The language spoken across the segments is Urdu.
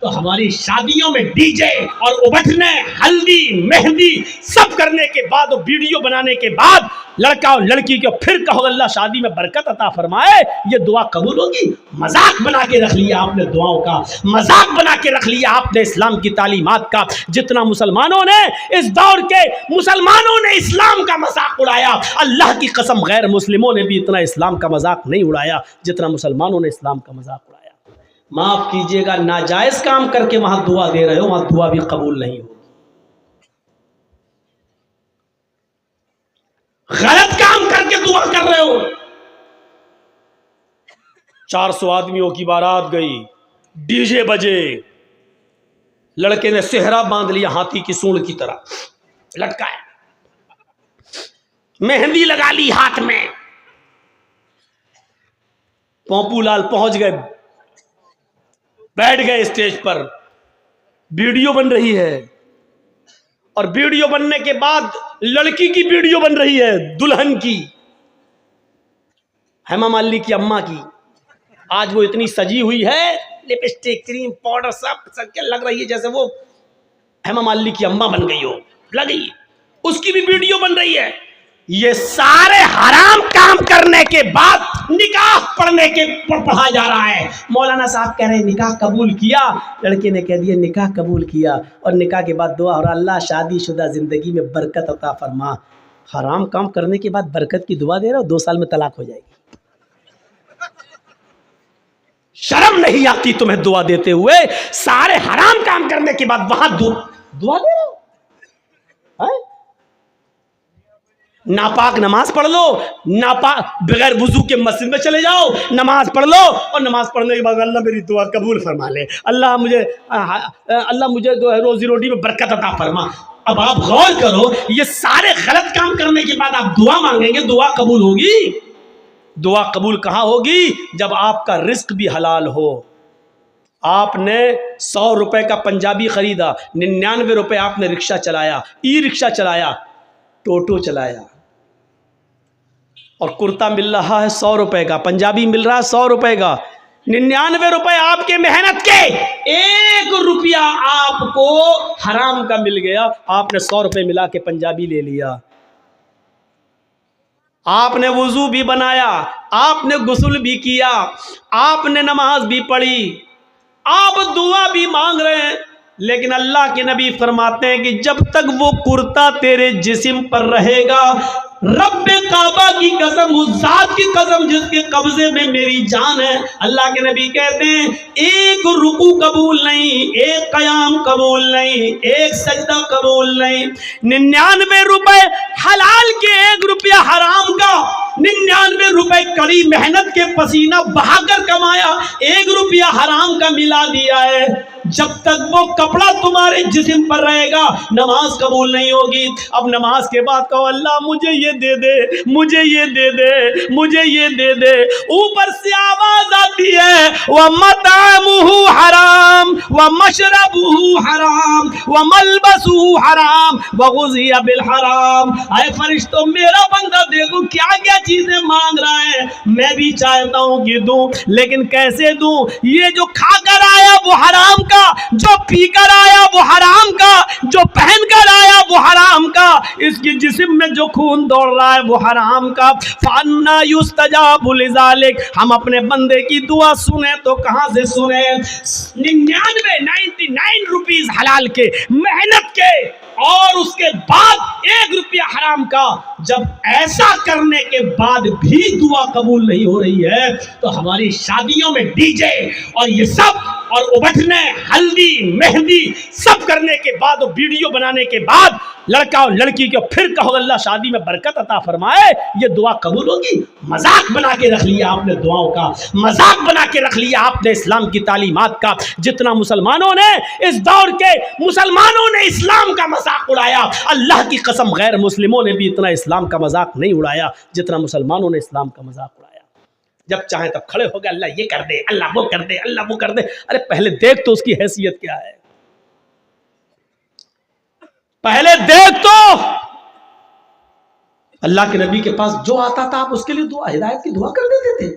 تو ہماری شادیوں میں ڈی جے اور ابٹھنے ہلدی مہندی سب کرنے کے بعد اور ویڈیو بنانے کے بعد لڑکا اور لڑکی کو پھر کہو اللہ شادی میں برکت عطا فرمائے، یہ دعا قبول ہوگی؟ مذاق بنا کے رکھ لیا آپ نے دعاؤں کا، مذاق بنا کے رکھ لیا آپ نے اسلام کی تعلیمات کا۔ جتنا مسلمانوں نے اس دور کے مسلمانوں نے اسلام کا مذاق اڑایا، اللہ کی قسم غیر مسلموں نے بھی اتنا اسلام کا مذاق نہیں اڑایا جتنا مسلمانوں نے اسلام کا مذاق اڑایا۔ معاف کیجئے گا، ناجائز کام کر کے وہاں دعا دے رہے ہو، وہاں دعا بھی قبول نہیں ہوگی۔ غلط کام کر کے دعا کر رہے ہو۔ 400 آدمیوں کی بارات گئی، ڈی جے بجے، لڑکے نے صحرا باندھ لیا ہاتھی کی سونڈ کی طرح لٹکایا، مہندی لگا لی ہاتھ میں، پوپو لال پہنچ گئے، بیٹھ گئے اسٹیج پر، ویڈیو بن رہی ہے، اور ویڈیو بننے کے بعد لڑکی کی ویڈیو بن رہی ہے، دلہن کی، ہیما مالنی کی اماں کی۔ آج وہ اتنی سجی ہوئی ہے، لپسٹک کریم پاؤڈر سب کے لگ رہی ہے جیسے وہ ہیما مالنی کی اماں بن گئی ہو، لگی، اس کی بھی ویڈیو بن رہی ہے۔ یہ سارے حرام کام کرنے کے بعد نکاح پڑھا جا رہا ہے۔ مولانا صاحب کہہ رہے ہیں نکاح قبول کیا، لڑکے نے کہہ دیا نکاح قبول کیا، اور نکاح کے بعد دعا اور اللہ شادی شدہ زندگی میں برکت عطا فرما۔ حرام کام کرنے کے بعد برکت کی دعا دے رہا ہو، 2 سال میں طلاق ہو جائے گی۔ شرم نہیں آتی تمہیں دعا دیتے ہوئے؟ سارے حرام کام کرنے کے بعد وہاں دعا دے رہے ہو۔ ناپاک نماز پڑھ لو، بغیر وضو کے مسجد میں چلے جاؤ، نماز پڑھ لو، اور نماز پڑھنے کے بعد اللہ میری دعا قبول فرما لے، اللہ مجھے جو ہے روزی روٹی میں برکت عطا فرما۔ اب آپ غور کرو، یہ سارے غلط کام کرنے کے بعد آپ دعا مانگیں گے، دعا قبول ہوگی؟ دعا قبول کہاں ہوگی؟ جب آپ کا رزق بھی حلال ہو۔ آپ نے 100 روپے کا پنجابی خریدا، 99 روپے آپ نے رکشہ چلایا، ای رکشہ چلایا، ٹوٹو چلایا، اور کرتا مل رہا ہے 100 روپے کا، پنجابی مل رہا ہے 100 روپے کا، 99 روپے آپ کے محنت کے، 1 روپیہ آپ کو حرام کا مل گیا، آپ نے 100 روپے ملا کے پنجابی لے لیا۔ آپ نے وضو بھی بنایا، آپ نے غسل بھی کیا، آپ نے نماز بھی پڑھی، آپ دعا بھی مانگ رہے ہیں، لیکن اللہ کے نبی فرماتے ہیں کہ جب تک وہ کرتا تیرے جسم پر رہے گا، رب کعبہ کی قسم، اس ذات کی قسم جس کے قبضے میں میری جان ہے، اللہ کے نبی کہتے ہیں 1 رکوع قبول نہیں، 1 قیام قبول نہیں، 1 سجدہ قبول نہیں۔ 99 روپے حلال کے، 1 روپیہ حرام کا، 99 روپے کڑی محنت کے پسینہ بہا کر کمایا، 1 روپیہ حرام کا ملا دیا ہے۔ جب تک وہ کپڑا تمہارے جسم پر رہے گا، نماز قبول نہیں ہوگی۔ اب نماز کے بعد کہو اللہ مجھے یہ دے دے، مجھے یہ دے دے، مجھے یہ دے دے، اوپر سے آواز آتی ہے وَمَطْعَمُهُ حرام وَمَشْرَبُهُ حرام وَمَلْبَسُهُ حرام وَغُذِّيَ بِالْحرام۔ اے فرشتوں، میرا بندہ دیکھو کیا کیا چیزیں مانگ رہا ہے، میں بھی چاہتا ہوں کہ دوں، لیکن کیسے دوں؟ یہ جو کھا کر آیا وہ حرام کا، جو پی کر آیا وہ حرام کا، جو پہن کر آیا وہ حرام کا، اس کی جسم میں جو خون دوڑ رہا ہے وہ حرام کا۔ فَأَنَّىٰ يُسْتَجَابُ لِذَٰلِكَ، ہم اپنے بندے کی دعا سنیں تو کہاں سے سنیں؟ 99 روپیز حلال کے، محنت کے، اور اس کے بعد 1 روپیہ حرام کا۔ جب ایسا کرنے کے بعد بھی دعا قبول نہیں ہو رہی ہے تو ہماری شادیوں میں ڈی جے اور یہ سب اور ابٹھنے ہلدی مہندی سب کرنے کے بعد اور ویڈیو بنانے کے بعد لڑکا اور لڑکی کو پھر کہو اللہ شادی میں برکت عطا فرمائے، یہ دعا قبول ہوگی؟ مذاق بنا کے رکھ لیا آپ نے دعاؤں کا، مذاق بنا کے رکھ لیا آپ نے اسلام کی تعلیمات کا۔ جتنا مسلمانوں نے اس دور کے مسلمانوں نے اسلام کا مذاق اڑایا، اللہ کی قسم غیر مسلموں نے بھی اتنا اسلام کا مذاق نہیں اڑایا جتنا مسلمانوں نے اسلام کا مذاق اڑایا۔ جب چاہیں تب کھڑے ہو گئے اللہ یہ کر دے، اللہ وہ کر دے، اللہ وہ کر دے۔ ارے پہلے دیکھ تو اس کی حیثیت کیا ہے، پہلے دیکھ تو۔ اللہ کے نبی کے پاس جو آتا تھا آپ اس کے لیے دعا، ہدایت کی دعا کر دیتے تھے،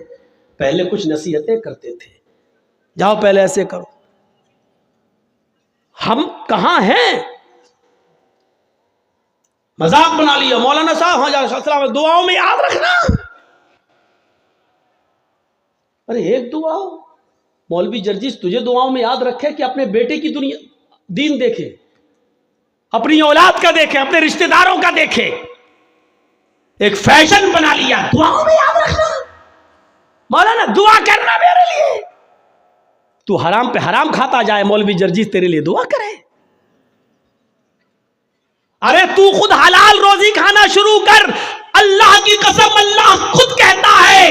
پہلے کچھ نصیحتیں کرتے تھے، جاؤ پہلے ایسے کرو، ہم کہاں ہیں؟ مذاق بنا لیا مولانا صاحب ہاں دعاؤں میں یاد رکھنا. ارے ایک دعا مولوی جرجیس تجھے دعاؤں میں یاد رکھے کہ اپنے بیٹے کی دنیا دین دیکھے، اپنی اولاد کا دیکھے، اپنے رشتہ داروں کا دیکھے، ایک فیشن بنا لیا. دعاؤں میں یاد رکھنا مولانا، دعا کرنا میرے لیے. تو حرام پہ حرام کھاتا جائے، مولوی جرجیس تیرے لیے دعا کرے. ارے تو خود حلال روزی کھانا شروع کر. اللہ کی قسم اللہ خود کہتا ہے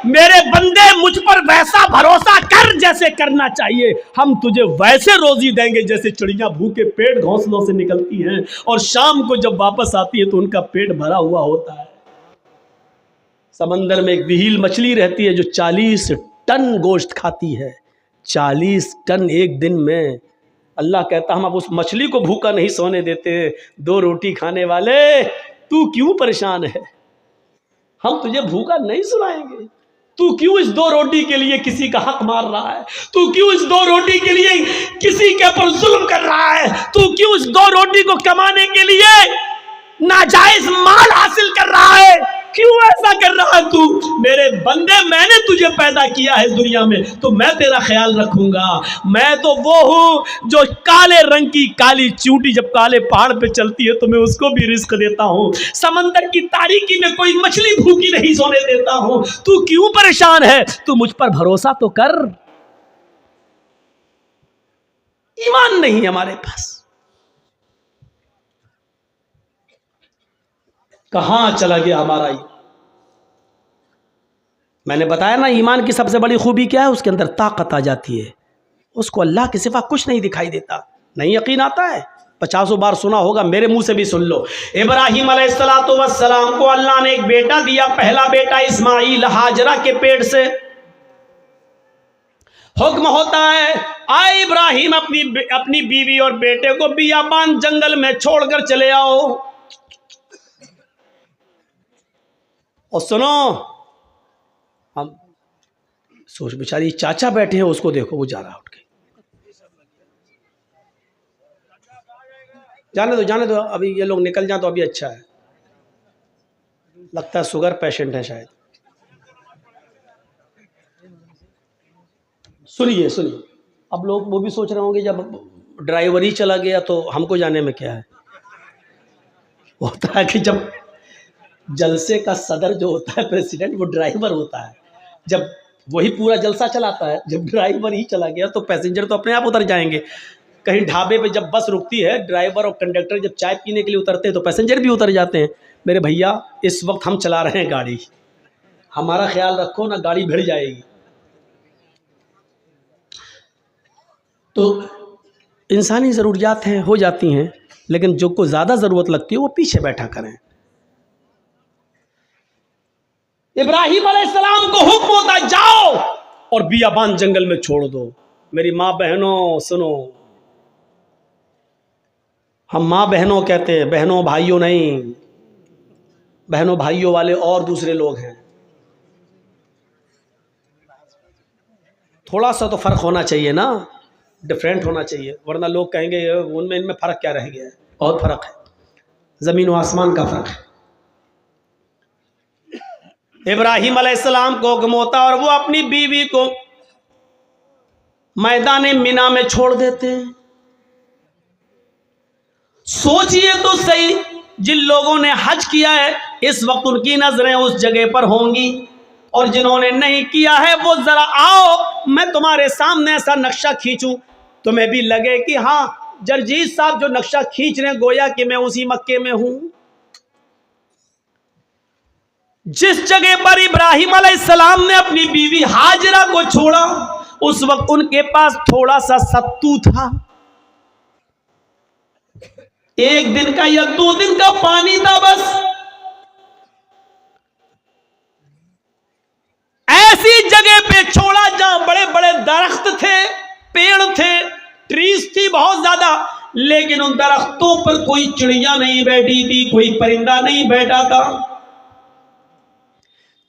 میرے بندے مجھ پر ویسا بھروسہ کر جیسے کرنا چاہیے، ہم تجھے ویسے روزی دیں گے جیسے چڑیاں بھوکے پیٹ گھونسلوں سے نکلتی ہیں اور شام کو جب واپس آتی ہے تو ان کا پیٹ بھرا ہوا ہوتا ہے. سمندر میں ایک وہیل مچھلی رہتی ہے جو 40 ٹن گوشت کھاتی ہے. 40 ٹن ایک دن میں. اللہ کہتا ہم اب اس مچھلی کو بھوکا نہیں سونے دیتے. 2 روٹی کھانے والے تو کیوں پریشان ہے؟ ہم تجھے بھوکا نہیں سنائیں گے. تو کیوں اس 2 روٹی کے لیے کسی کا حق مار رہا ہے؟ تو کیوں اس 2 روٹی کے لیے کسی کے پر ظلم کر رہا ہے؟ تو کیوں اس 2 روٹی کو کمانے کے لیے ناجائز مال حاصل کر رہا ہے؟ کیوں ایسا کر رہا ہے تو؟ میرے بندے میں نے تجھے پیدا کیا ہے دنیا میں تو میں تیرا خیال رکھوں گا. میں تو وہ ہوں جو کالے رنگ کی کالی چونٹی جب کالے پہاڑ پہ چلتی ہے تو میں اس کو بھی رزق دیتا ہوں. سمندر کی تاریکی میں کوئی مچھلی بھوکی نہیں سونے دیتا ہوں. تو کیوں پریشان ہے؟ تو مجھ پر بھروسہ تو کر. ایمان نہیں ہمارے پاس. کہاں چلا گیا ہمارا ایمان؟ میں نے بتایا نا ایمان کی سب سے بڑی خوبی کیا ہے؟ اس کے اندر طاقت آ جاتی ہے. اس کو اللہ کے سوا کچھ نہیں دکھائی دیتا. نہیں یقین آتا ہے؟ 50 بار سنا ہوگا، میرے منہ سے بھی سن لو. ابراہیم علیہ السلام کو اللہ نے ایک بیٹا دیا. پہلا بیٹا اسماعیل ہاجرہ کے پیٹ سے. حکم ہوتا ہے آئے ابراہیم اپنی بیوی اور بیٹے کو بیابان جنگل میں چھوڑ کر چلے آؤ. اور سنو، ہم سوچ بیچاری چاچا بیٹھے ہیں، اس کو دیکھو وہ جا رہا اٹھ کے. جانے دو ابھی یہ لوگ نکل جائیں تو ابھی اچھا ہے. لگتا ہے شوگر پیشنٹ ہے شاید. سنیے اب لوگ وہ بھی سوچ رہے ہوں گے جب ڈرائیور ہی چلا گیا تو ہم کو جانے میں کیا ہے. ہوتا ہے کہ جب جلسے کا صدر جو ہوتا ہے پریزیڈنٹ وہ ڈرائیور ہوتا ہے. جب وہی پورا جلسہ چلاتا ہے، جب ڈرائیور ہی چلا گیا تو پیسنجر تو اپنے آپ اتر جائیں گے. کہیں ڈھابے پہ جب بس رکتی ہے، ڈرائیور اور کنڈکٹر جب چائے پینے کے لیے اترتے ہیں تو پیسنجر بھی اتر جاتے ہیں. میرے بھیا اس وقت ہم چلا رہے ہیں گاڑی، ہمارا خیال رکھو نا، گاڑی بھڑ جائے گی. تو انسانی ضروریات ہیں ہو جاتی ہیں، لیکن جو کو زیادہ ضرورت لگتی ہے وہ پیچھے بیٹھا کریں. ابراہیم علیہ السلام کو حکم ہوتا جاؤ اور بیابان جنگل میں چھوڑ دو. میری ماں بہنوں سنو، ہم ماں بہنوں کہتے ہیں، بہنوں بھائیوں نہیں. بہنوں بھائیوں والے اور دوسرے لوگ ہیں. تھوڑا سا تو فرق ہونا چاہیے نا، ڈفرینٹ ہونا چاہیے، ورنہ لوگ کہیں گے ان میں فرق کیا رہ گیا ہے. بہت فرق ہے، زمین و آسمان کا فرق ہے. ابراہیم علیہ السلام کو حکم ہوتا اور وہ اپنی بیوی کو میدان مینا میں چھوڑ دیتے. سوچئے تو صحیح، جن لوگوں نے حج کیا ہے اس وقت ان کی نظریں اس جگہ پر ہوں گی، اور جنہوں نے نہیں کیا ہے وہ ذرا آؤ میں تمہارے سامنے ایسا نقشہ کھینچوں، تمہیں بھی لگے کہ ہاں جرجیت صاحب جو نقشہ کھینچ رہے ہیں گویا کہ میں اسی مکے میں ہوں. جس جگہ پر ابراہیم علیہ السلام نے اپنی بیوی ہاجرہ کو چھوڑا اس وقت ان کے پاس تھوڑا سا ستو تھا، 1 دن کا یا 2 دن کا پانی تھا بس. ایسی جگہ پہ چھوڑا جہاں بڑے بڑے درخت تھے، پیڑ تھے، ٹریز تھی بہت زیادہ، لیکن ان درختوں پر کوئی چڑیا نہیں بیٹھی تھی، کوئی پرندہ نہیں بیٹھا تھا.